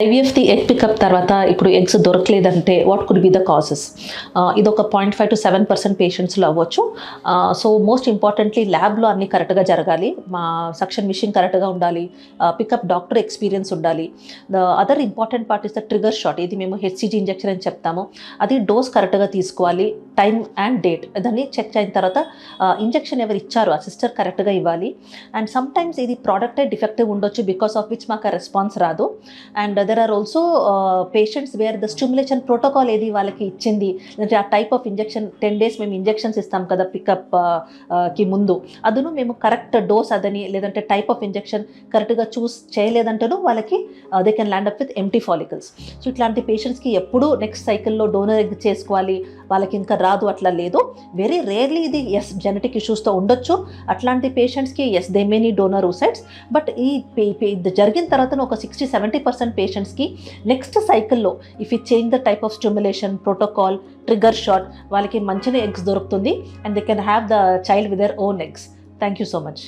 ఐవీఎఫ్ది egg pickup తర్వాత ఇప్పుడు eggs దొరకలేదంటే what could be the causes? ఇది ఒక 0.5 to 7% పేషెంట్స్లో అవ్వచ్చు. సో మోస్ట్ ఇంపార్టెంట్లీ ల్యాబ్లో అన్నీ కరెక్ట్గా జరగాలి, మా సక్షన్ మిషన్ కరెక్ట్గా ఉండాలి, పికప్ డాక్టర్ ఎక్స్పీరియన్స్ ఉండాలి. The other important part is the trigger shot. ఇది మేము హెచ్సిజీ ఇంజెక్షన్ అని చెప్తాము. అది డోస్ కరెక్ట్గా తీసుకోవాలి, టైం అండ్ డేట్ దాన్ని చెక్ అయిన తర్వాత ఇంజెక్షన్ ఎవరు ఇచ్చారు ఆ సిస్టర్ కరెక్ట్గా ఇవ్వాలి. అండ్ సమ్ టైమ్స్ ఇది ప్రోడక్టే డిఫెక్టివ్ ఉండొచ్చు, బికాస్ ఆఫ్ విచ్ మాకు రెస్పాన్స్ రాదు. And there are also patients where the stimulation protocol ఏది వాళ్ళకి ఇచ్చింది, అంటే ఆ టైప్ ఆఫ్ ఇంజెక్షన్ 10 days మేము ఇంజెక్షన్స్ ఇస్తాం కదా పికప్ కి ముందు, అదును మేము కరెక్ట్ డోస్ అదని లేదంటే టైప్ ఆఫ్ ఇంజెక్షన్ కరెక్ట్గా చూస్ చేయలేదంటేను వాళ్ళకి they can land up with empty follicles. So ఇట్లాంటి పేషెంట్స్కి ఎప్పుడూ నెక్స్ట్ సైకిల్లో డోనర్ ఎగ్ చేసుకోవాలి, వాళ్ళకి ఇంకా రాదు అట్లా లేదు. వెరీ రేర్లీ ఇది ఎస్ జెనెటిక్ ఇష్యూస్తో ఉండొచ్చు. అట్లాంటి పేషెంట్స్కి ఎస్ దే మే నీ డోనర్ oocytes. బట్ ఈ జరిగిన తర్వాత ఒక 60-70% పేషెంట్స్కి నెక్స్ట్ సైకిల్లో if you change the type of stimulation protocol trigger shot వాళ్ళకి మంచిగా ఎగ్స్ దొరుకుతుంది and they can have the child with their own eggs. Thank you so much.